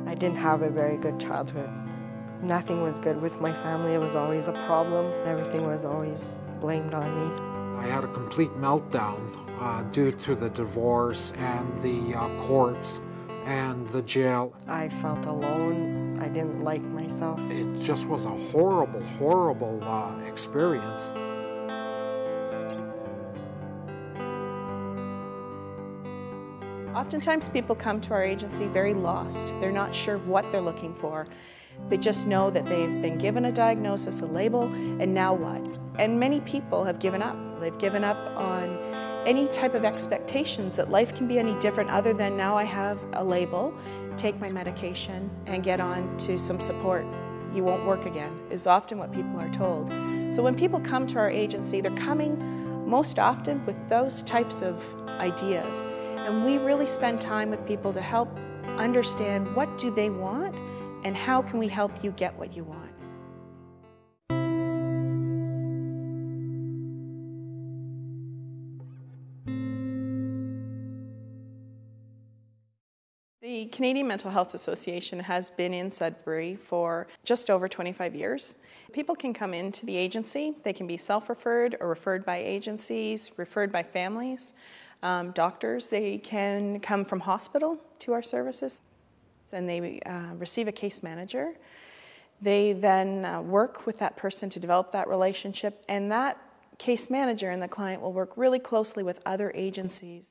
I didn't have a very good childhood. Nothing was good with my family. It was always a problem. Everything was always blamed on me. I had a complete meltdown due to the divorce and the courts and the jail. I felt alone. I didn't like myself. It just was a horrible, horrible experience. Oftentimes people come to our agency very lost. They're not sure what they're looking for. They just know that they've been given a diagnosis, a label, and now what? And many people have given up. They've given up on any type of expectations that life can be any different other than now I have a label, take my medication, and get on to some support. You won't work again, is often what people are told. So when people come to our agency, they're coming most often with those types of ideas. And we really spend time with people to help understand what do they want and how can we help you get what you want. The Canadian Mental Health Association has been in Sudbury for just over 25 years. People can come into the agency. They can be self-referred or referred by agencies, referred by families. Doctors, they can come from hospital to our services and they receive a case manager. They then work with that person to develop that relationship, and that case manager and the client will work really closely with other agencies.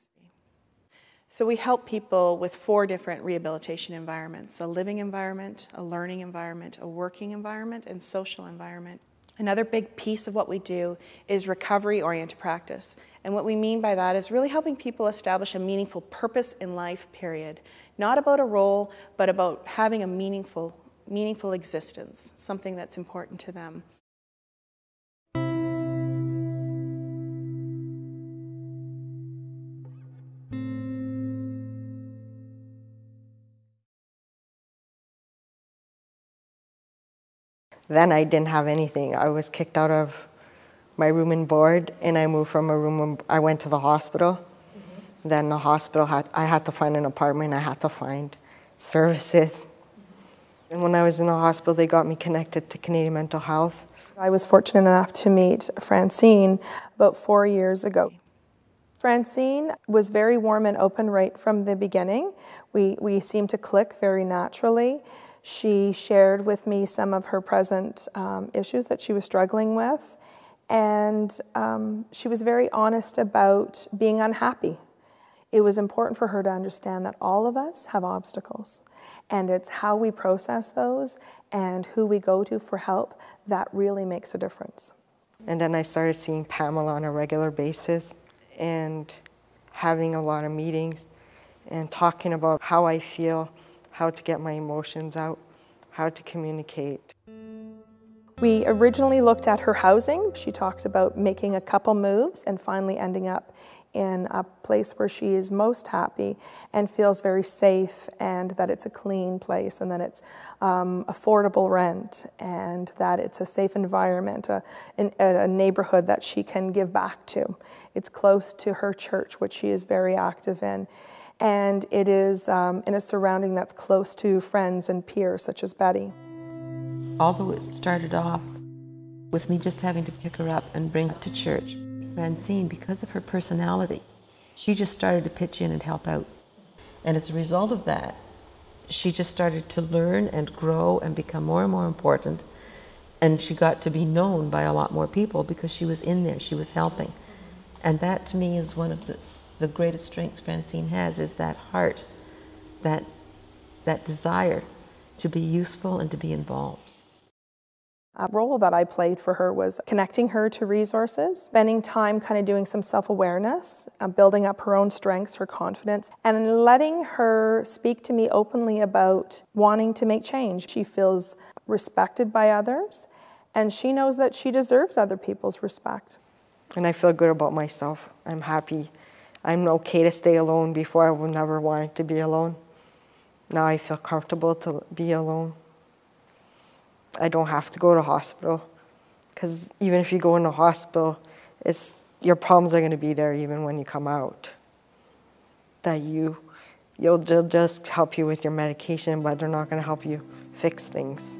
So we help people with 4 different rehabilitation environments: a living environment, a learning environment, a working environment, and social environment. Another big piece of what we do is recovery-oriented practice. And what we mean by that is really helping people establish a meaningful purpose in life, period. Not about a role, but about having a meaningful existence, something that's important to them. Then I didn't have anything. I was kicked out of my room and board, and I moved from a room. I went to the hospital. Then the hospital I had to find an apartment. I had to find services. And when I was in the hospital, they got me connected to Canadian Mental Health. I was fortunate enough to meet Francine about 4 years ago. Francine was very warm and open right from the beginning. We seemed to click very naturally. She shared with me some of her present issues that she was struggling with, and she was very honest about being unhappy. It was important for her to understand that all of us have obstacles, and it's how we process those and who we go to for help that really makes a difference. And then I started seeing Pamela on a regular basis and having a lot of meetings and talking about how I feel, how to get my emotions out, how to communicate. We originally looked at her housing. She talked about making a couple moves and finally ending up in a place where she is most happy and feels very safe, and that it's a clean place, and that it's affordable rent, and that it's a safe environment, a neighborhood that she can give back to. It's close to her church, which she is very active in. And it is in a surrounding that's close to friends and peers, such as Betty. Although it started off with me just having to pick her up and bring her to church, Francine, because of her personality, she just started to pitch in and help out. And as a result of that, she just started to learn and grow and become more and more important. And she got to be known by a lot more people because she was in there, she was helping. And that to me is one of the greatest strengths Francine has, is that heart, that desire to be useful and to be involved. A role that I played for her was connecting her to resources, spending time kind of doing some self-awareness, building up her own strengths, her confidence, and letting her speak to me openly about wanting to make change. She feels respected by others, and she knows that she deserves other people's respect. And I feel good about myself. I'm happy. I'm okay to stay alone. Before I would never wanted to be alone. Now I feel comfortable to be alone. I don't have to go to hospital, because even if you go in the hospital, your problems are going to be there even when you come out. That you They'll just help you with your medication, but they're not going to help you fix things.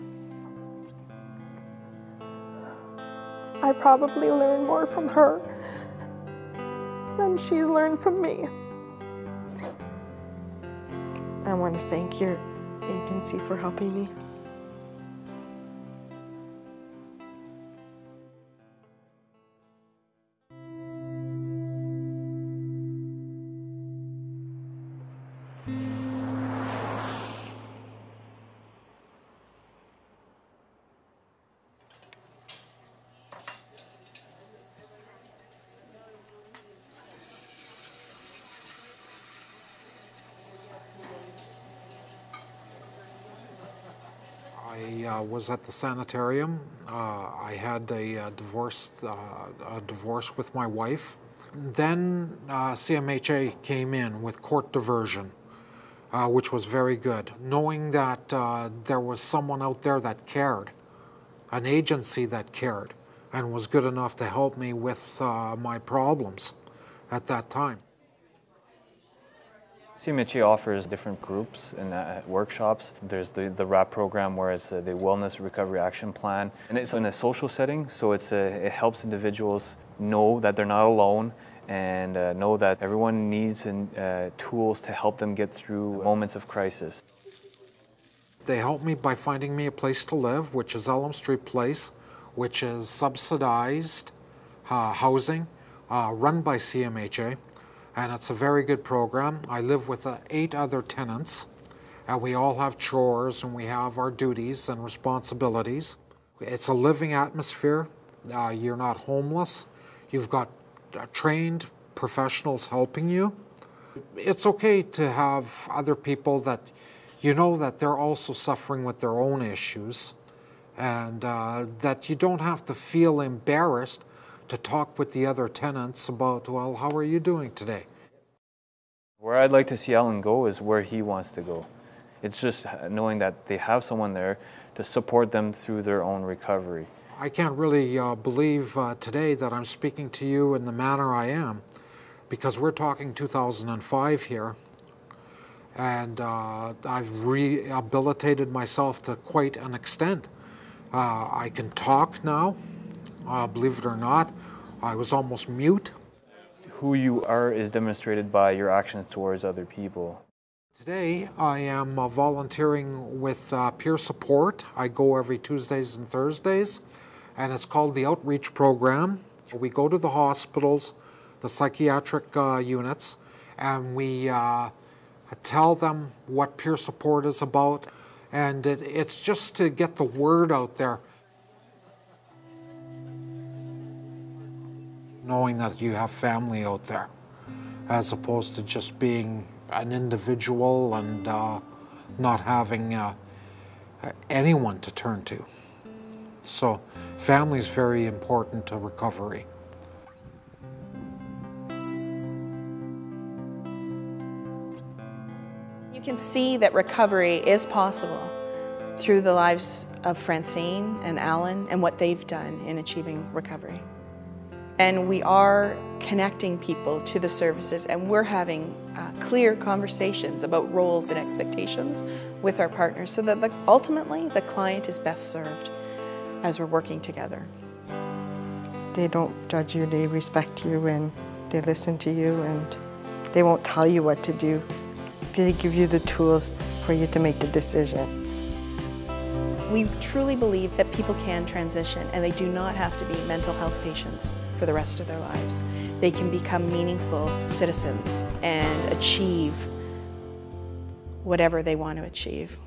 I probably learned more from her than she's learned from me. I want to thank your agency for helping me. I was at the sanitarium. I had a divorce with my wife. Then CMHA came in with court diversion, which was very good. Knowing that there was someone out there that cared, an agency that cared, and was good enough to help me with my problems at that time. CMHA offers different groups and workshops. There's the WRAP program, where it's the Wellness Recovery Action Plan, and it's in a social setting, so it helps individuals know that they're not alone and know that everyone needs tools to help them get through moments of crisis. They helped me by finding me a place to live, which is Elm Street Place, which is subsidized housing run by CMHA. And it's a very good program. I live with 8 other tenants, and we all have chores and we have our duties and responsibilities. It's a living atmosphere. You're not homeless. You've got trained professionals helping you. It's okay to have other people that you know that they're also suffering with their own issues, and that you don't have to feel embarrassed to talk with the other tenants about, well, how are you doing today? Where I'd like to see Alan go is where he wants to go. It's just knowing that they have someone there to support them through their own recovery. I can't really believe today that I'm speaking to you in the manner I am, because we're talking 2005 here, and I've rehabilitated myself to quite an extent. I can talk now. Believe it or not, I was almost mute. Who you are is demonstrated by your actions towards other people. Today, I am volunteering with peer support. I go every Tuesdays and Thursdays, and it's called the Outreach Program. We go to the hospitals, the psychiatric units, and we tell them what peer support is about, and it's just to get the word out there. Knowing that you have family out there, as opposed to just being an individual and not having anyone to turn to. So family is very important to recovery. You can see that recovery is possible through the lives of Francine and Alan and what they've done in achieving recovery. And we are connecting people to the services, and we're having clear conversations about roles and expectations with our partners so that ultimately the client is best served as we're working together. They don't judge you, they respect you, and they listen to you, and they won't tell you what to do. They give you the tools for you to make the decision. We truly believe that people can transition, and they do not have to be mental health patients for the rest of their lives. They can become meaningful citizens and achieve whatever they want to achieve.